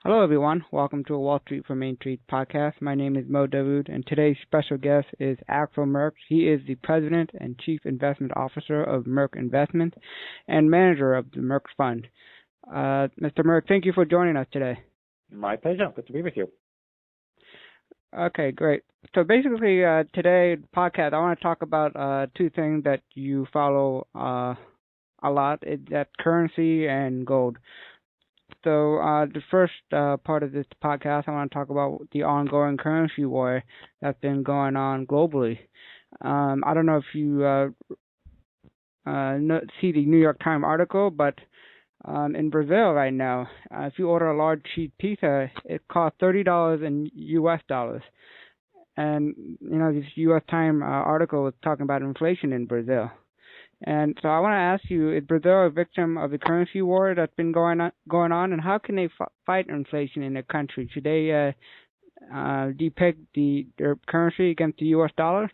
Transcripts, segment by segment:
Hello, everyone. Welcome to a Wall Street for Main Street podcast. My name is Mo Dawood, and today's special guest is Axel Merk. He is the President and Chief Investment Officer of Merk Investment and manager of the Merk Fund. Mr. Merk, thank you for joining us today. My pleasure. Good to be with you. Okay, great. So basically, today, podcast, I want to talk about two things that you follow a lot. That's currency and gold. So the first part of this podcast, I want to talk about the ongoing currency war that's been going on globally. I don't know if you see the New York Times article, but in Brazil right now, if you order a large sheet pizza, it costs $30 in U.S. dollars. And, you know, this U.S. Times article was talking about inflation in Brazil. And so I want to ask you, is Brazil a victim of the currency war that's been going on, and how can they fight inflation in their country? Should they depeg their currency against the U.S. dollar?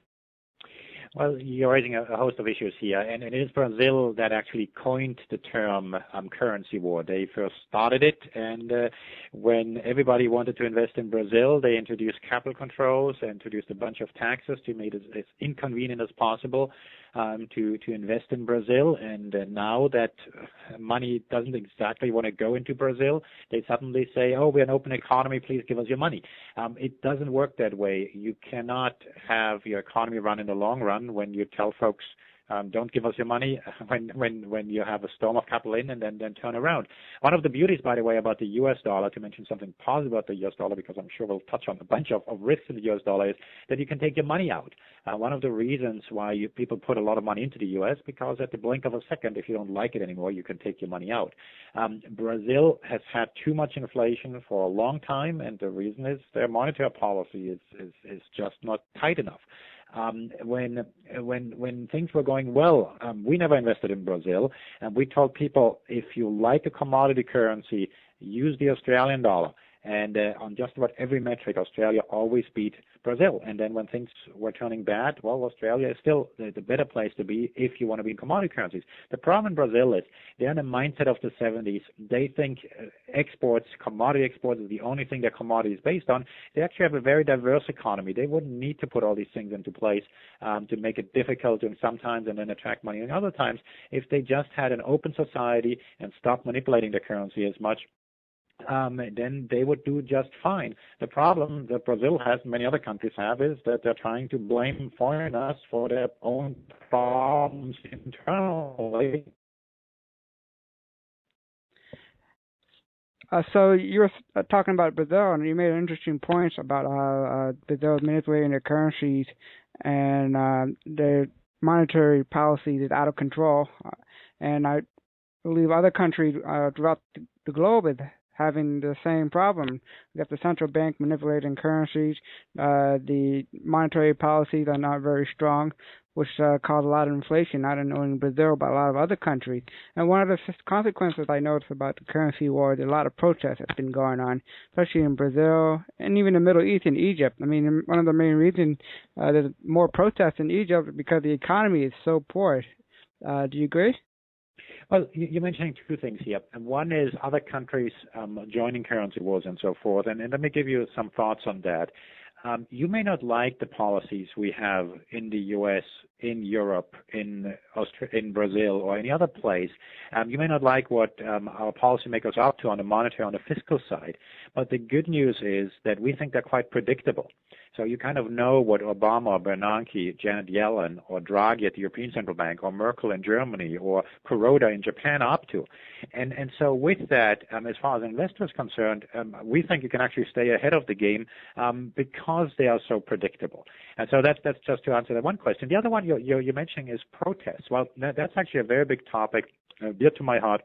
Well, you're raising a host of issues here, and it is Brazil that actually coined the term currency war. They first started it, and when everybody wanted to invest in Brazil, they introduced capital controls, introduced a bunch of taxes to make it as inconvenient as possible to invest in Brazil. And now that money doesn't exactly want to go into Brazil, they suddenly say, oh, we're an open economy, please give us your money. It doesn't work that way. You cannot have your economy run in the long run when you tell folks, don't give us your money when you have a storm of capital in and then turn around. One of the beauties, by the way, about the U.S. dollar, to mention something positive about the U.S. dollar, because I'm sure we'll touch on a bunch of risks in the U.S. dollar, is that you can take your money out. One of the reasons why people put a lot of money into the U.S., because at the blink of a second, if you don't like it anymore, you can take your money out. Brazil has had too much inflation for a long time, and the reason is their monetary policy is just not tight enough. When things were going well, we never invested in Brazil, and we told people, if you like a commodity currency, use the Australian dollar. And on just about every metric, Australia always beat Brazil. And then when things were turning bad, well, Australia is still the better place to be if you want to be in commodity currencies. The problem in Brazil is they're in the mindset of the 70s. They think exports, commodity exports, is the only thing their commodity is based on. They actually have a very diverse economy. They wouldn't need to put all these things into place to make it difficult and sometimes and then attract money and other times. If they just had an open society and stopped manipulating the currency as much, then they would do just fine. The problem that Brazil has and many other countries have is that they're trying to blame foreigners for their own problems internally. So you were talking about Brazil, and you made interesting points about Brazil manipulating their currencies and their monetary policy is out of control. And I believe other countries throughout the globe is having the same problem. We have the central bank manipulating currencies. The monetary policies are not very strong, which cause a lot of inflation, not only in Brazil, but a lot of other countries. And one of the consequences I noticed about the currency war is a lot of protests that's been going on, especially in Brazil and even the Middle East and Egypt. I mean, one of the main reasons there's more protests in Egypt is because the economy is so poor. Do you agree? Well, you're mentioning two things here. And one is other countries joining currency wars and so forth. And let me give you some thoughts on that. You may not like the policies we have in the U.S., in Europe, in Brazil, or any other place. You may not like what our policymakers are up to on the monetary, on the fiscal side. But the good news is that we think they're quite predictable. So you kind of know what Obama, or Bernanke, Janet Yellen, or Draghi at the European Central Bank, or Merkel in Germany, or Kuroda in Japan are up to. And so with that, as far as investors are concerned, we think you can actually stay ahead of the game because they are so predictable. And so that's just to answer that one question. The other one you're mentioning is protests. Well, that's actually a very big topic, dear to my heart.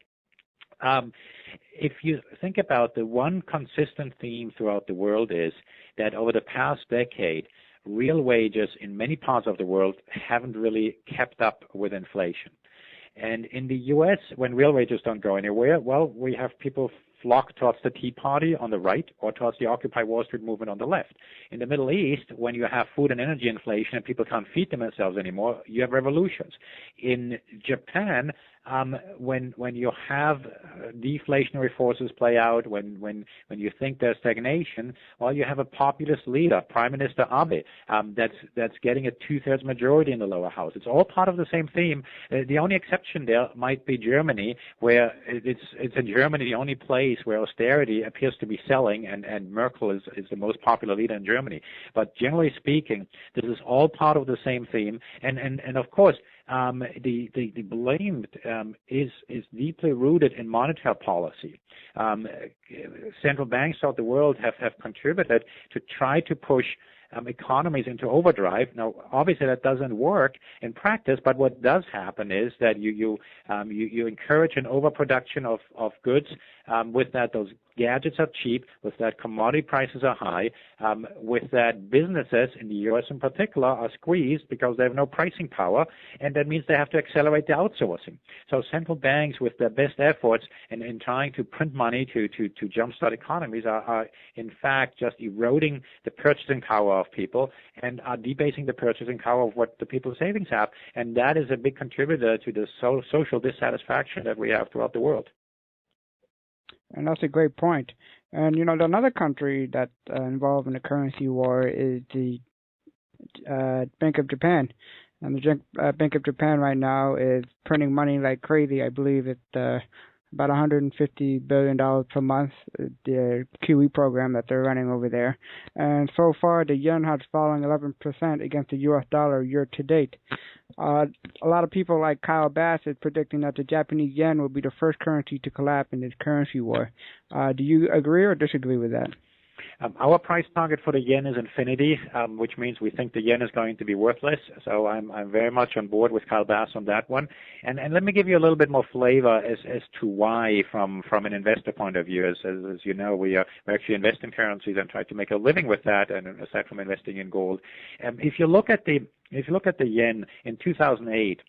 If you think about the one consistent theme throughout the world is that over the past decade, real wages in many parts of the world haven't really kept up with inflation. And in the U.S., when real wages don't go anywhere, well, we have people flock towards the Tea Party on the right or towards the Occupy Wall Street movement on the left. In the Middle East, when you have food and energy inflation and people can't feed themselves anymore, you have revolutions. In Japan, when you have deflationary forces play out, when you think there's stagnation, well, you have a populist leader, Prime Minister Abe, that's getting a 2/3 majority in the lower house. It's all part of the same theme. The only exception there might be Germany, where it's in Germany the only place where austerity appears to be selling, and Merkel is the most popular leader in Germany. But generally speaking, this is all part of the same theme, and of course, the blame is deeply rooted in monetary policy. Central banks throughout the world have contributed to try to push economies into overdrive. Now, obviously, that doesn't work in practice, but what does happen is that you encourage an overproduction of goods. With that, those gadgets are cheap. With that, commodity prices are high. With that, businesses in the U.S. in particular are squeezed because they have no pricing power, and that means they have to accelerate the outsourcing. So central banks, with their best efforts in trying to print money to jumpstart economies, are in fact just eroding the purchasing power of people and are debasing the purchasing power of what the people's savings have. And that is a big contributor to the social dissatisfaction that we have throughout the world. And that's a great point. And, another country that's involved in the currency war is the Bank of Japan. And the Bank of Japan right now is printing money like crazy. I believe it's about $150 billion per month, the QE program that they're running over there. And so far, the yen has fallen 11% against the U.S. dollar year to date. A lot of people like Kyle Bass is predicting that the Japanese yen will be the first currency to collapse in this currency war. Do you agree or disagree with that? Our price target for the yen is infinity, which means we think the yen is going to be worthless. So I'm very much on board with Kyle Bass on that one. And let me give you a little bit more flavor as to why from an investor point of view. As you know, we actually invest in currencies and try to make a living with that, and aside from investing in gold. If you look at the yen in 2008.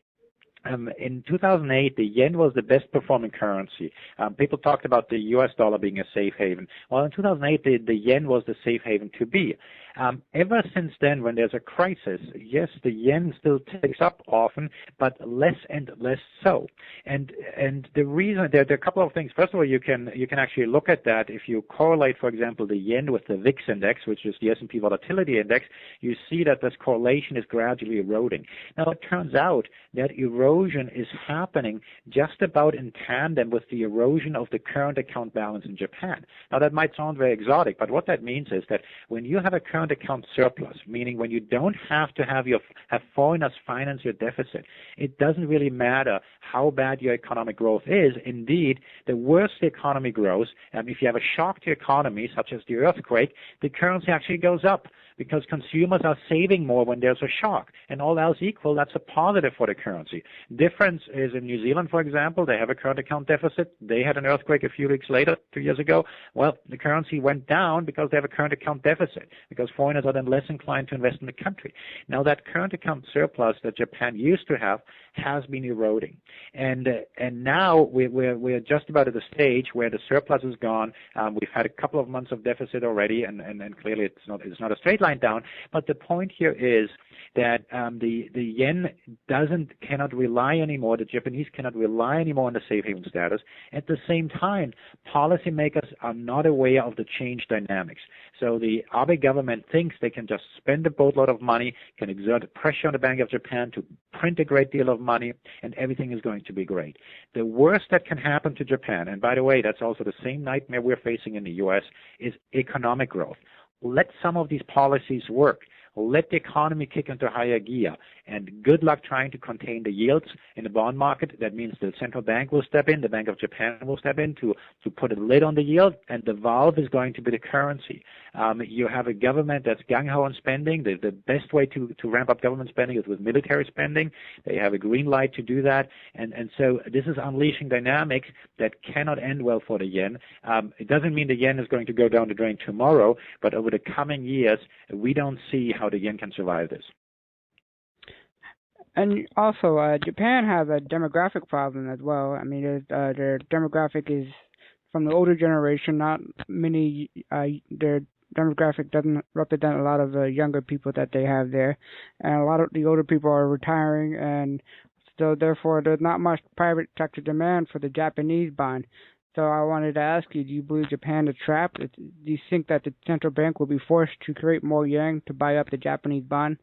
In 2008, the yen was the best performing currency. People talked about the U.S. dollar being a safe haven. Well, in 2008, the yen was the safe haven to be. Ever since then, when there's a crisis, yes, the yen still takes up often, but less and less so. And the reason, there are a couple of things. First of all, you can actually look at that. If you correlate, for example, the yen with the VIX index, which is the S&P Volatility Index, you see that this correlation is gradually eroding. Now, it turns out that erosion is happening just about in tandem with the erosion of the current account balance in Japan. Now, that might sound very exotic, but what that means is that when you have a current account surplus, meaning when you don't have to have foreigners finance your deficit, it doesn't really matter how bad your economic growth is. Indeed, the worse the economy grows, if you have a shock to economy, such as the earthquake, the currency actually goes up because consumers are saving more when there's a shock. And all else equal, that's a positive for the currency. Difference is in New Zealand, for example, they have a current account deficit. They had an earthquake a few weeks later, 2 years ago. Well, the currency went down because they have a current account deficit, because foreigners are then less inclined to invest in the country. Now, that current account surplus that Japan used to have has been eroding. And now we're just about at the stage where the surplus is gone. We've had a couple of months of deficit already, and clearly it's not a straight line down. But the point here is that the yen cannot rely anymore, the Japanese cannot rely anymore on the safe haven status. At the same time, policymakers are not aware of the change dynamics. So the Abe government thinks they can just spend a boatload of money, can exert pressure on the Bank of Japan to print a great deal of money, and everything is going to be great. The worst that can happen to Japan, and by the way, that's also the same nightmare we're facing in the U.S., is economic growth. Let some of these policies work. Let the economy kick into higher gear, and good luck trying to contain the yields in the bond market. That means the central bank will step in, the Bank of Japan will step in to put a lid on the yield, and the valve is going to be the currency. You have a government that's gung-ho on spending. The best way to ramp up government spending is with military spending. They have a green light to do that, and so this is unleashing dynamics that cannot end well for the yen. It doesn't mean the yen is going to go down the drain tomorrow, but over the coming years, we don't see how the yen can survive this. And also, Japan has a demographic problem as well. I mean, their demographic is from the older generation. Not many, their demographic doesn't represent a lot of the younger people that they have there, and a lot of the older people are retiring, and so therefore there's not much private sector demand for the Japanese bond. So I wanted to ask you, do you believe Japan is trapped? Do you think that the central bank will be forced to create more yen to buy up the Japanese bond?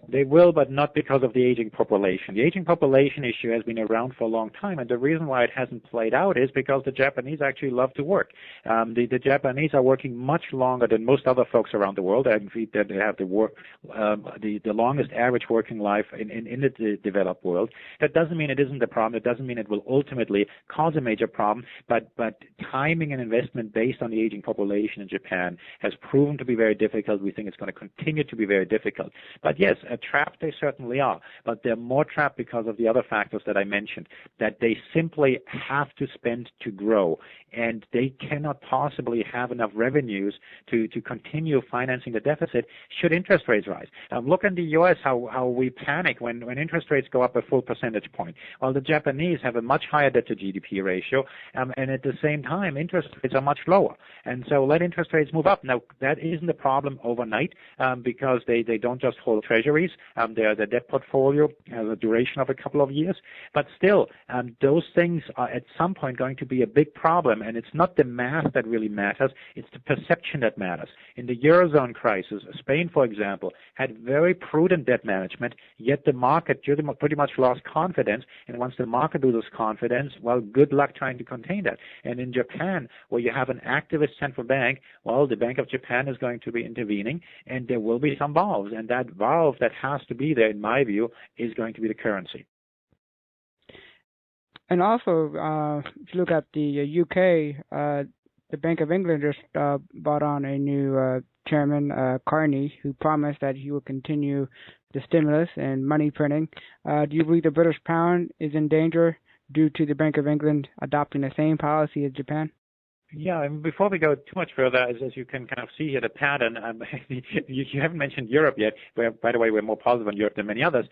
They will, but not because of the aging population. The aging population issue has been around for a long time, and the reason why it hasn't played out is because the Japanese actually love to work. The Japanese are working much longer than most other folks around the world. They have the longest average working life in the developed world. That doesn't mean it isn't a problem. It doesn't mean it will ultimately cause a major problem. But timing and investment based on the aging population in Japan has proven to be very difficult. We think it's going to continue to be very difficult. But yes, trapped they certainly are, but they're more trapped because of the other factors that I mentioned, that they simply have to spend to grow, and they cannot possibly have enough revenues to continue financing the deficit should interest rates rise. Look in the U.S. how we panic when interest rates go up a full percentage point. Well, the Japanese have a much higher debt to GDP ratio, and at the same time, interest rates are much lower. And so let interest rates move up. Now, that isn't a problem overnight because they don't just hold treasuries. The debt portfolio has a duration of a couple of years. But still, those things are at some point going to be a big problem, and it's not the math that really matters, it's the perception that matters. In the Eurozone crisis, Spain, for example, had very prudent debt management, yet the market pretty much lost confidence, and once the market loses confidence, well, good luck trying to contain that. And in Japan, where you have an activist central bank, well, the Bank of Japan is going to be intervening, and there will be some valves, and that valve that has to be there, in my view, is going to be the currency. And also, if you look at the UK, the Bank of England just brought on a new chairman, Carney, who promised that he will continue the stimulus and money printing. Do you believe the British pound is in danger due to the Bank of England adopting the same policy as Japan? Yeah, and before we go too much further, as you can kind of see here, the pattern, you haven't mentioned Europe yet, where, by the way, we're more positive on Europe than many others.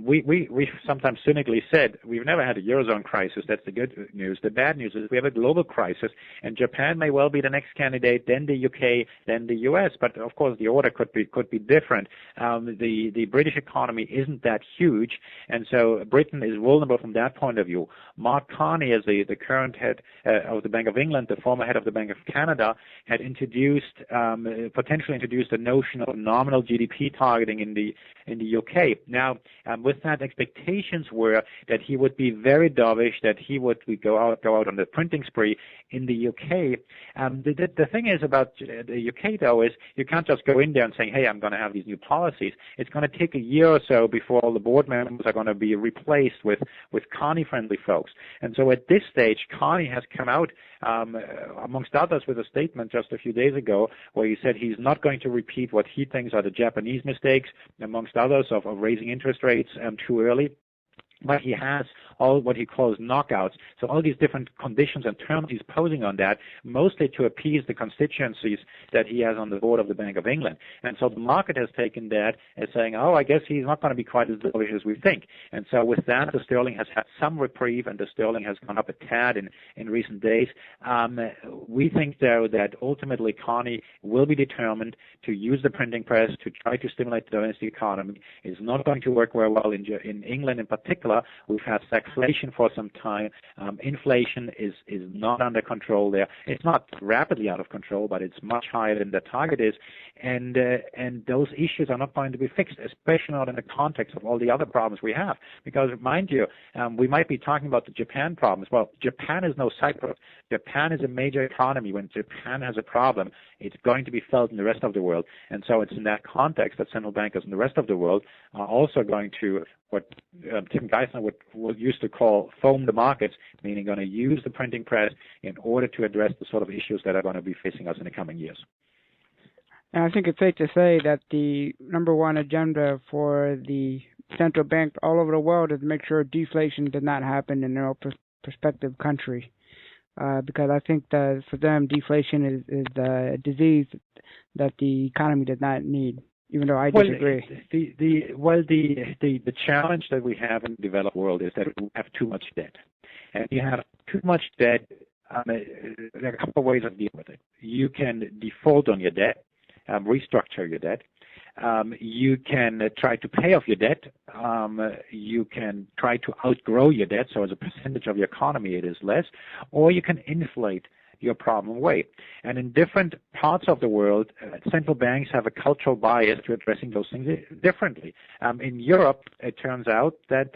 We sometimes cynically said we've never had a Eurozone crisis. That's the good news. The bad news is we have a global crisis, and Japan may well be the next candidate, then the UK, then the US, but of course the order could be different. The British economy isn't that huge, and so Britain is vulnerable from that point of view. Mark Carney, as the current head of the Bank of England, the former head of the Bank of Canada, had potentially introduced a notion of nominal GDP targeting in the UK. Now, with that, expectations were that he would be very dovish, that he would go out on the printing spree in the UK. The thing is about the UK, though, is you can't just go in there and say, hey, I'm going to have these new policies. It's going to take a year or so before all the board members are going to be replaced with Carney-friendly folks. And so at this stage, Carney has come out amongst others, with a statement just a few days ago where he said he's not going to repeat what he thinks are the Japanese mistakes, amongst others, of raising interest rates too early. But he has all what he calls knockouts. So all these different conditions and terms he's posing on that, mostly to appease the constituencies that he has on the board of the Bank of England. And so the market has taken that as saying, oh, I guess he's not going to be quite as dovish as we think. And so with that, the sterling has had some reprieve, and the sterling has gone up a tad in recent days. We think, though, that ultimately Carney will be determined to use the printing press to try to stimulate the domestic economy. It's not going to work very well in England in particular. We've had stagflation for some time. Inflation is not under control there. It's not rapidly out of control, but it's much higher than the target is. And those issues are not going to be fixed, especially not in the context of all the other problems we have. Because, mind you, we might be talking about the Japan problems. Well, Japan is no Cyprus. Japan is a major economy. When Japan has a problem, it's going to be felt in the rest of the world. And so it's in that context that central bankers in the rest of the world are also going to, what Tim Geithner would used to call foam the markets, meaning going to use the printing press in order to address the sort of issues that are going to be facing us in the coming years. And I think it's safe to say that the number one agenda for the central bank all over the world is to make sure deflation does not happen in their prospective country. Because I think that for them, deflation is a disease that the economy does not need, even though I disagree. The challenge that we have in the developed world is that we have too much debt. And you have too much debt, there are a couple of ways of dealing with it. You can default on your debt, restructure your debt. You can try to pay off your debt. You can try to outgrow your debt, so as a percentage of your economy it is less, or you can inflate your problem away. And in different parts of the world, central banks have a cultural bias to addressing those things differently. In Europe, it turns out that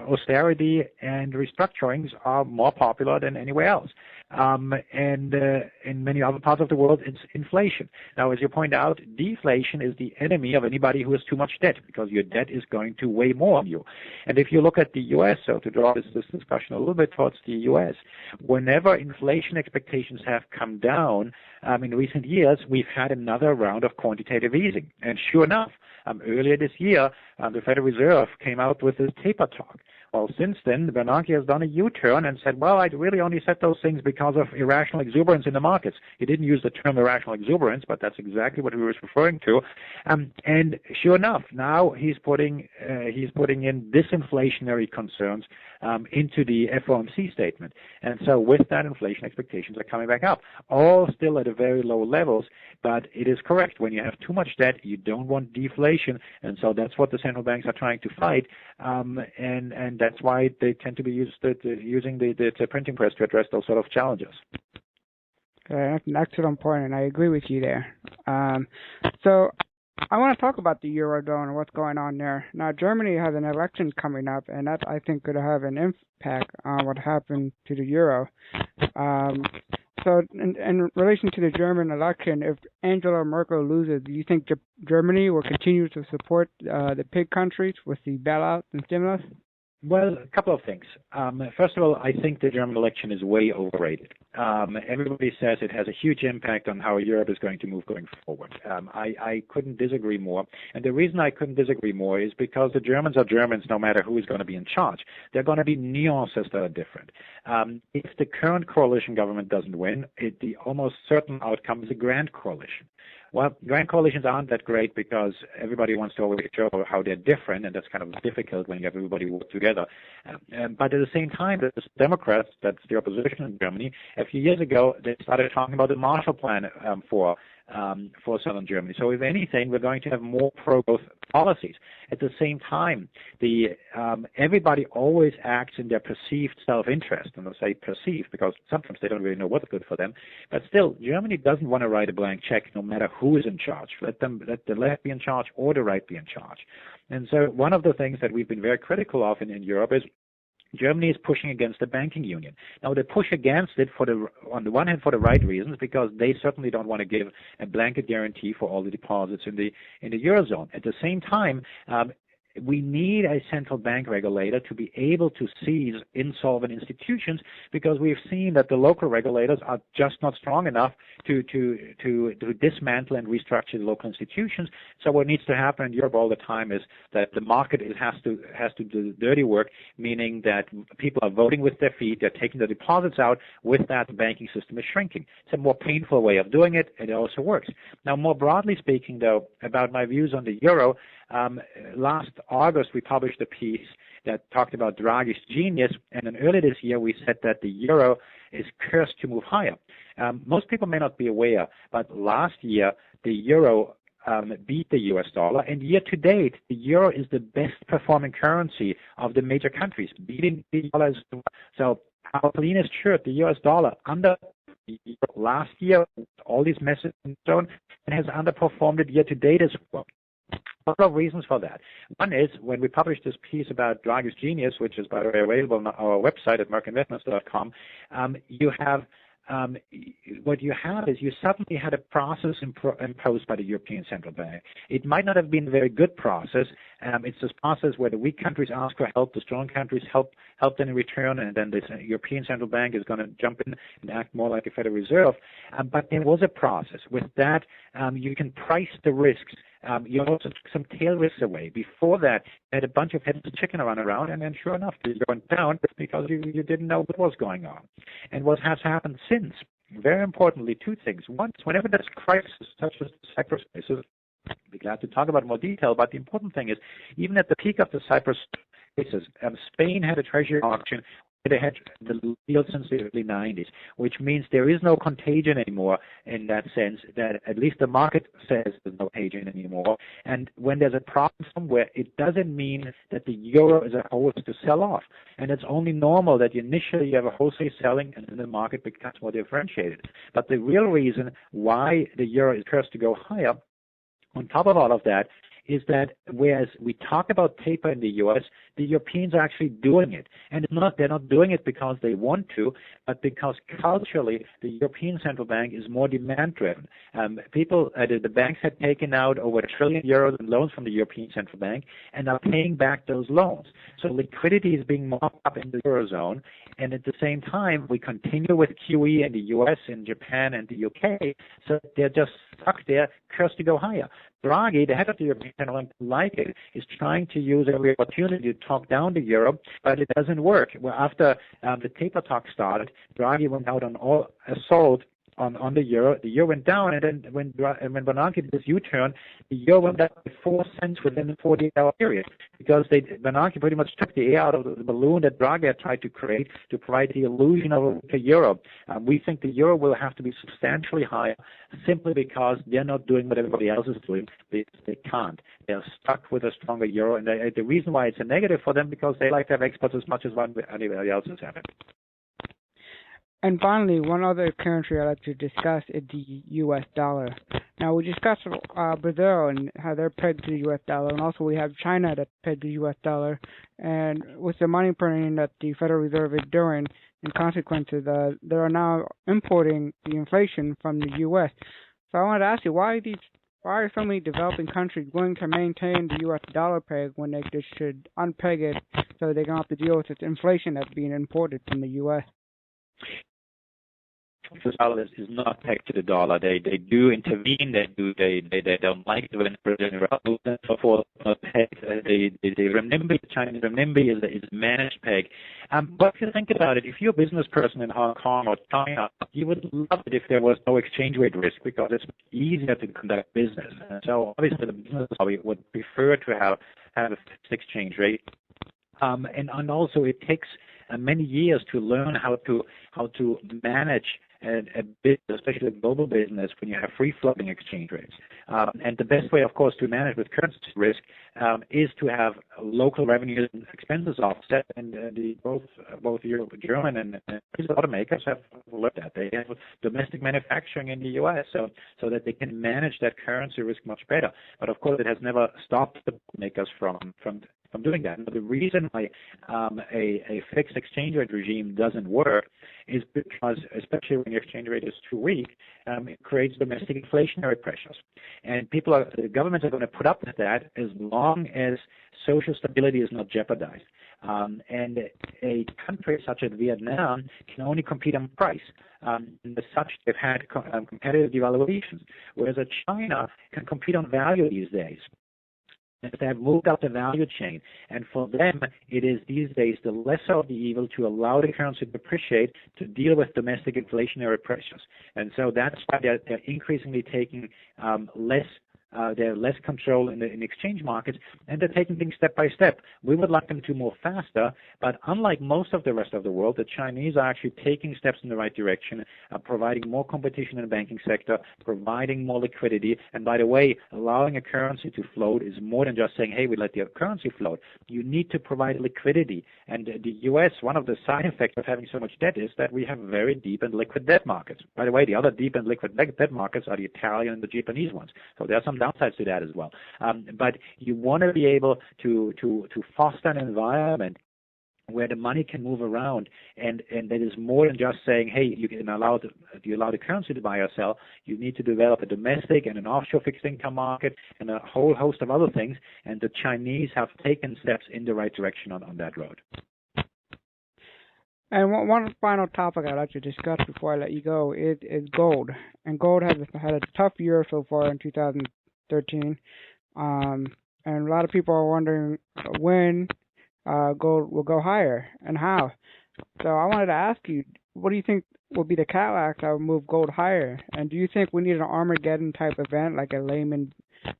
austerity and restructurings are more popular than anywhere else. And in many other parts of the world, it's inflation. Now, as you point out, deflation is the enemy of anybody who has too much debt, because your debt is going to weigh more on you. And if you look at the U.S., so to draw this discussion a little bit towards the U.S., whenever inflation expectations have come down in recent years, we've had another round of quantitative easing. And sure enough, earlier this year, the Federal Reserve came out with this taper talk. Well, since then, Bernanke has done a U-turn and said, well, I really only said those things because of irrational exuberance in the markets. He didn't use the term irrational exuberance, but that's exactly what he was referring to. And sure enough, now he's putting in disinflationary concerns into the FOMC statement. And so with that, inflation expectations are coming back up, all still at a very low levels. But it is correct. When you have too much debt, you don't want deflation. And so that's what the central banks are trying to fight. And that's why they tend to be using the printing press to address those sort of challenges. Okay, that's an excellent point, and I agree with you there. So I want to talk about the Eurozone and what's going on there. Now, Germany has an election coming up, and that, I think, could have an impact on what happened to the euro. So in relation to the German election, if Angela Merkel loses, do you think Germany will continue to support the pig countries with the bailout and stimulus? Well, a couple of things. First of all, I think the German election is way overrated. Everybody says it has a huge impact on how Europe is going to move going forward. I couldn't disagree more. And the reason I couldn't disagree more is because the Germans are Germans no matter who is going to be in charge. There are going to be nuances that are different. If the current coalition government doesn't win, the almost certain outcome is a grand coalition. Well, grand coalitions aren't that great because everybody wants to always show how they're different, and that's kind of difficult when you have everybody work together. But at the same time, the Democrats, that's the opposition in Germany, a few years ago, they started talking about the Marshall Plan for southern Germany. So if anything, we're going to have more pro-growth policies. At the same time, everybody always acts in their perceived self-interest, and I'll say perceived because sometimes they don't really know what's good for them. But still, Germany doesn't want to write a blank check no matter who is in charge. Let the left be in charge or the right be in charge. And so one of the things that we've been very critical of in Europe is Germany is pushing against the banking union. Now, they push against it on the one hand for the right reasons, because they certainly don't want to give a blanket guarantee for all the deposits in the Eurozone. At the same time, we need a central bank regulator to be able to seize insolvent institutions, because we've seen that the local regulators are just not strong enough to dismantle and restructure the local institutions. So what needs to happen in Europe all the time is that the market has to do the dirty work, meaning that people are voting with their feet, they're taking the deposits out. With that, the banking system is shrinking. It's a more painful way of doing it, and it also works. Now, more broadly speaking, though, about my views on the euro, last August, we published a piece that talked about Draghi's genius, and then earlier this year, we said that the euro is cursed to move higher. Most people may not be aware, but last year, the euro beat the US dollar, and year to date, the euro is the best performing currency of the major countries, beating the dollar as well. So our cleanest shirt, the US dollar, under last year, all these messages and so on, and has underperformed it year to date as well. A couple of reasons for that. One is, when we published this piece about Draghi's genius, which is, by the way, available on our website at merkinvestments.com, what you have is you suddenly had a process imposed by the European Central Bank. It might not have been a very good process. It's this process where the weak countries ask for help, the strong countries help them in return, and then the European Central Bank is going to jump in and act more like a Federal Reserve. But there was a process. With that, you can price the risks. You also took some tail risks away. Before that, you had a bunch of heads of chicken around, and then sure enough, you went down because you didn't know what was going on. And what has happened since, very importantly, two things. One is, whenever there's crisis, such as the Cyprus crisis, I'll be glad to talk about in more detail, but the important thing is, even at the peak of the Cyprus crisis, Spain had a treasury auction they had the deal since the early 90s, which means there is no contagion anymore in that sense, that at least the market says there's no contagion anymore. And when there's a problem somewhere, it doesn't mean that the euro as a whole is to sell off. And it's only normal that initially you have a wholesale selling and then the market becomes more differentiated. But the real reason why the euro is cursed to go higher, on top of all of that, is that whereas we talk about taper in the U.S., the Europeans are actually doing it. And they're not doing it because they want to, but because culturally the European Central Bank is more demand-driven. The banks had taken out over €1 trillion in loans from the European Central Bank and are paying back those loans. So liquidity is being mopped up in the Eurozone. And at the same time, we continue with QE in the U.S., in Japan, and the U.K. So they're just stuck there, cursed to go higher. Draghi, the head of the European Central Bank, like it, is trying to use every opportunity to talk down the euro, but it doesn't work. Well, after the taper talk started, Draghi went out on all assault on the euro. The euro went down, and then when Bernanke did this U-turn, the euro went up by 4 cents within the 48-hour period, because Bernanke pretty much took the air out of the balloon that Draghi had tried to create to provide the illusion of a euro. We think the euro will have to be substantially higher simply because they're not doing what everybody else is doing. They can't. They're stuck with a stronger euro, and the reason why it's a negative for them because they like to have exports as much as anybody else is having. And finally, one other currency I'd like to discuss is the U.S. dollar. Now, we discussed Brazil and how they're pegged to the U.S. dollar, and also we have China that's pegged to the U.S. dollar. And with the money printing that the Federal Reserve is doing, in consequences, they are now importing the inflation from the U.S. So I wanted to ask you, why are so many developing countries willing to maintain the U.S. dollar peg when they just should unpeg it so they don't have to deal with this inflation that's being imported from the U.S.? The dollar is not pegged to the dollar. They do intervene. They don't like it when Brazilian real and so forth. The renminbi, the Chinese renminbi is a managed peg. But if you think about it, if you're a business person in Hong Kong or China, you would love it if there was no exchange rate risk because it's easier to conduct business. And so obviously the business would prefer to have a fixed exchange rate. And also it takes many years to learn how to manage a business, especially a global business, when you have free-floating exchange rates. And the best way, of course, to manage with currency risk is to have local revenues and expenses offset. And both German and automakers have looked at. They have domestic manufacturing in the U.S. so that they can manage that currency risk much better. But of course, it has never stopped the makers from doing that. Now, the reason why a fixed exchange rate regime doesn't work is because, especially when your exchange rate is too weak, it creates domestic inflationary pressures. And the governments are going to put up with that as long as social stability is not jeopardized. And a country such as Vietnam can only compete on price. And as such, they've had competitive devaluations, whereas China can compete on value these days. They have moved up the value chain. And for them, it is these days the lesser of the evil to allow the currency to depreciate to deal with domestic inflationary pressures. And so that's why they're increasingly taking they have less control in exchange markets, and they're taking things step by step. We would like them to move faster, but unlike most of the rest of the world, the Chinese are actually taking steps in the right direction, providing more competition in the banking sector, providing more liquidity, and by the way, allowing a currency to float is more than just saying, hey, we let the currency float. You need to provide liquidity. And the U.S., one of the side effects of having so much debt is that we have very deep and liquid debt markets. By the way, the other deep and liquid debt markets are the Italian and the Japanese ones. So there are some downsides to that as well. But you want to be able to foster an environment where the money can move around, and that is more than just saying, hey, you allow the currency to buy or sell. You need to develop a domestic and an offshore fixed income market and a whole host of other things, and the Chinese have taken steps in the right direction on that road. And one final topic I'd like to discuss before I let you go is gold. And gold has had a tough year so far in 2013. And a lot of people are wondering when gold will go higher and how. So I wanted to ask you, what do you think will be the catalyst that will move gold higher? And do you think we need an Armageddon type event like a Lehman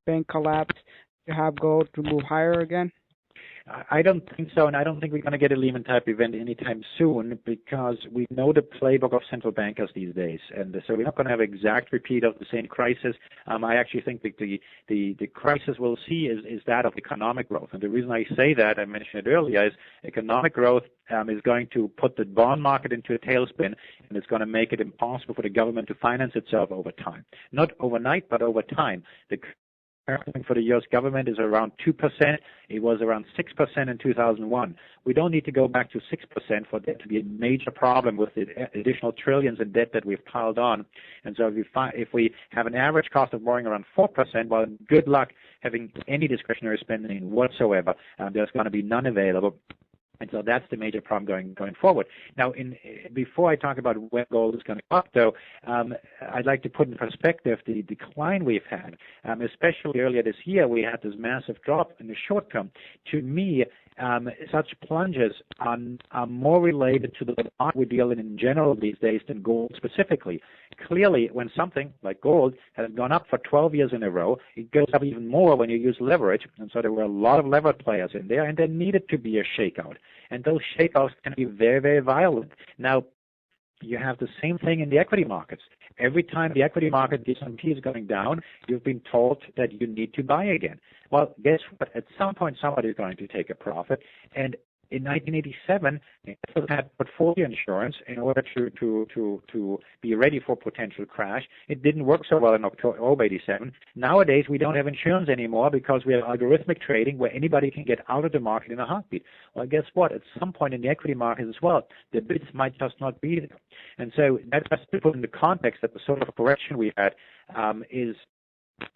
Bank collapse to have gold to move higher again? I don't think so, and I don't think we're going to get a Lehman-type event anytime soon because we know the playbook of central bankers these days, and so we're not going to have an exact repeat of the same crisis. I actually think that the crisis we'll see is that of economic growth, and the reason I say that, I mentioned it earlier, is economic growth is going to put the bond market into a tailspin, and it's going to make it impossible for the government to finance itself over time. Not overnight, but over time. The current for the U.S. government is around 2%. It was around 6% in 2001. We don't need to go back to 6% for that to be a major problem with the additional trillions in debt that we've piled on. And so if we have an average cost of borrowing around 4%, well, good luck having any discretionary spending whatsoever. There's going to be none available. And so that's the major problem going forward. Now, before I talk about where gold is going to go up, though, I'd like to put in perspective the decline we've had. Especially earlier this year, we had this massive drop in the short term. To me, such plunges are more related to the market we deal in general these days than gold specifically. Clearly, when something like gold has gone up for 12 years in a row, it goes up even more when you use leverage. And so there were a lot of levered players in there, and there needed to be a shakeout. And those shakeouts can be very, very violent. Now, you have the same thing in the equity markets. Every time the equity market, the S&P is going down, you've been told that you need to buy again. Well, guess what? At some point, somebody is going to take a profit. And in 1987, people had portfolio insurance in order to be ready for potential crash. It didn't work so well in October 87. Nowadays, we don't have insurance anymore because we have algorithmic trading where anybody can get out of the market in a heartbeat. Well, guess what? At some point in the equity market as well, the bids might just not be there. And so that's to put in the context that the sort of correction we had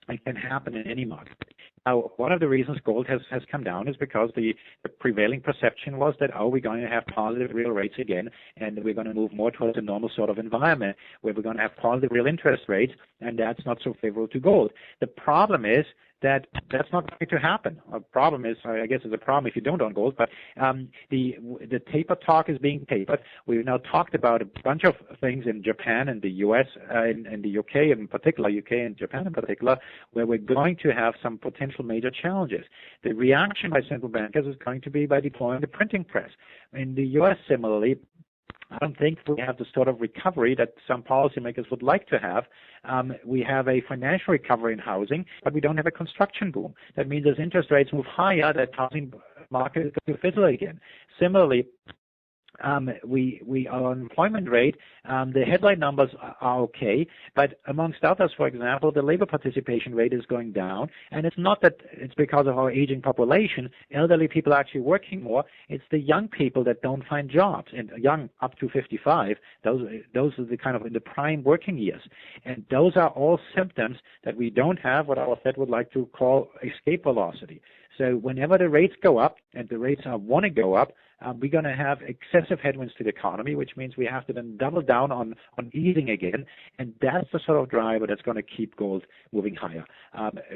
it can happen in any market. Now, one of the reasons gold has come down is because the prevailing perception was that, we're going to have positive real rates again, and we're going to move more towards a normal sort of environment where we're going to have positive real interest rates, and that's not so favorable to gold. The problem is that that's not going to happen. A problem is, I guess it's a problem if you don't own gold, but the taper talk is being tapered. We've now talked about a bunch of things in Japan and the US and the UK in particular, UK and Japan in particular, where we're going to have some potential major challenges. The reaction by central bankers is going to be by deploying the printing press. In the US, similarly, I don't think we have the sort of recovery that some policymakers would like to have. We have a financial recovery in housing, but we don't have a construction boom. That means as interest rates move higher, that housing market is going to fizzle again. Similarly, our unemployment rate, the headline numbers are okay, but amongst others, for example, the labor participation rate is going down, and it's not that it's because of our aging population. Elderly people are actually working more. It's the young people that don't find jobs, and young up to 55, those are the kind of in the prime working years. And those are all symptoms that we don't have what our Fed would like to call escape velocity. So whenever the rates go up, and the rates want to go up, we're going to have excessive headwinds to the economy, which means we have to then double down on easing again, and that's the sort of driver that's going to keep gold moving higher.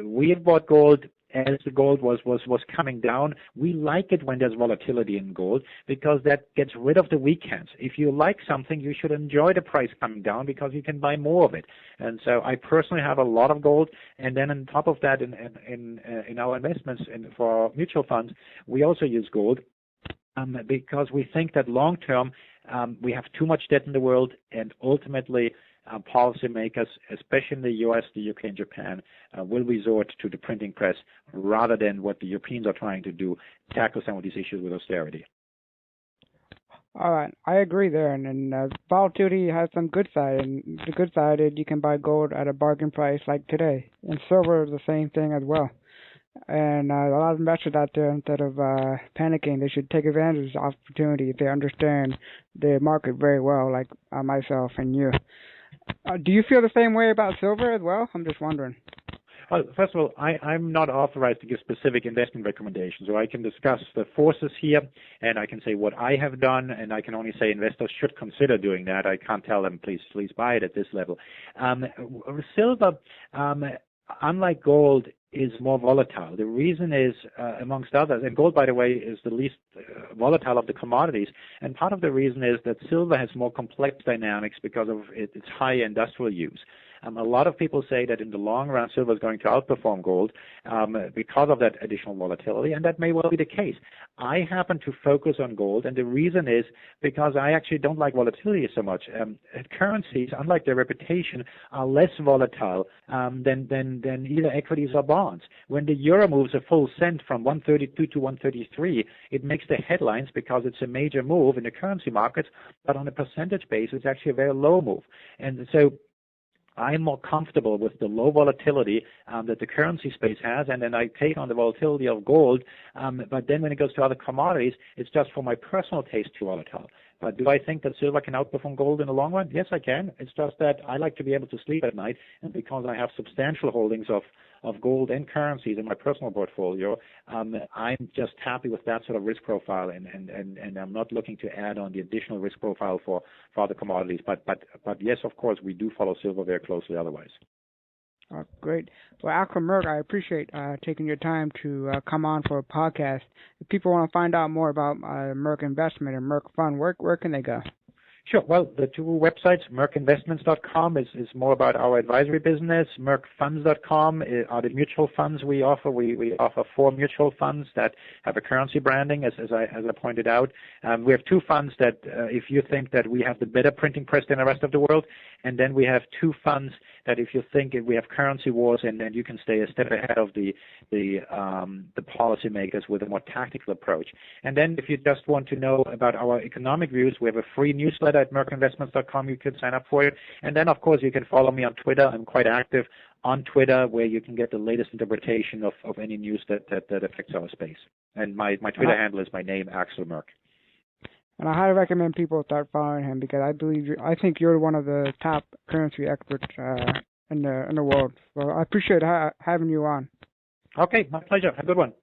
We have bought gold as the gold was coming down. We like it when there's volatility in gold because that gets rid of the weak hands. If you like something, you should enjoy the price coming down because you can buy more of it. And so I personally have a lot of gold, and then on top of that, in our investments for our mutual funds, we also use gold. Because we think that long term we have too much debt in the world, and ultimately policymakers, especially in the U.S., the UK, and Japan, will resort to the printing press rather than what the Europeans are trying to do, tackle some of these issues with austerity. All right, I agree there, and volatility has some good side, and the good side is you can buy gold at a bargain price like today, and silver is the same thing as well. And a lot of investors out there, instead of panicking, they should take advantage of this opportunity if they understand the market very well, like myself and you. Do you feel the same way about silver as well? I'm just wondering. Well, first of all, I'm not authorized to give specific investment recommendations, so I can discuss the forces here, and I can say what I have done, and I can only say investors should consider doing that. I can't tell them, please buy it at this level. Silver, unlike gold, is more volatile. The reason is, amongst others, and gold, by the way, is the least volatile of the commodities, and part of the reason is that silver has more complex dynamics because of its high industrial use. A lot of people say that in the long run, silver is going to outperform gold because of that additional volatility, and that may well be the case. I happen to focus on gold, and the reason is because I actually don't like volatility so much. Currencies, unlike their reputation, are less volatile than either equities or bonds. When the euro moves a full cent from 132 to 133, it makes the headlines because it's a major move in the currency markets, but on a percentage basis, it's actually a very low move. And so I'm more comfortable with the low volatility that the currency space has, and then I take on the volatility of gold. But then when it goes to other commodities, it's just for my personal taste too volatile. But do I think that silver can outperform gold in the long run? Yes, I can. It's just that I like to be able to sleep at night, and because I have substantial holdings of gold and currencies in my personal portfolio, I'm just happy with that sort of risk profile, and I'm not looking to add on the additional risk profile for other commodities. But yes, of course, we do follow silver very closely otherwise. Oh, great. Well, Axel Merk, I appreciate taking your time to come on for a podcast. If people want to find out more about Merk Investment and Merk Fund, where can they go? Sure. Well, the two websites, merkinvestments.com is more about our advisory business. Merkfunds.com are the mutual funds we offer. We offer 4 mutual funds that have a currency branding, as I pointed out. We have 2 funds that, if you think that we have the better printing press than the rest of the world, and then we have 2 funds that if you think we have currency wars, and then you can stay a step ahead of the policymakers with a more tactical approach. And then if you just want to know about our economic views, we have a free newsletter at merkinvestments.com. You can sign up for it. And then, of course, you can follow me on Twitter. I'm quite active on Twitter, where you can get the latest interpretation of any news that affects our space. And my Twitter handle is my name, Axel Merk. And I highly recommend people start following him because I think you're one of the top currency experts in the world. So I appreciate having you on. Okay, my pleasure. Have a good one.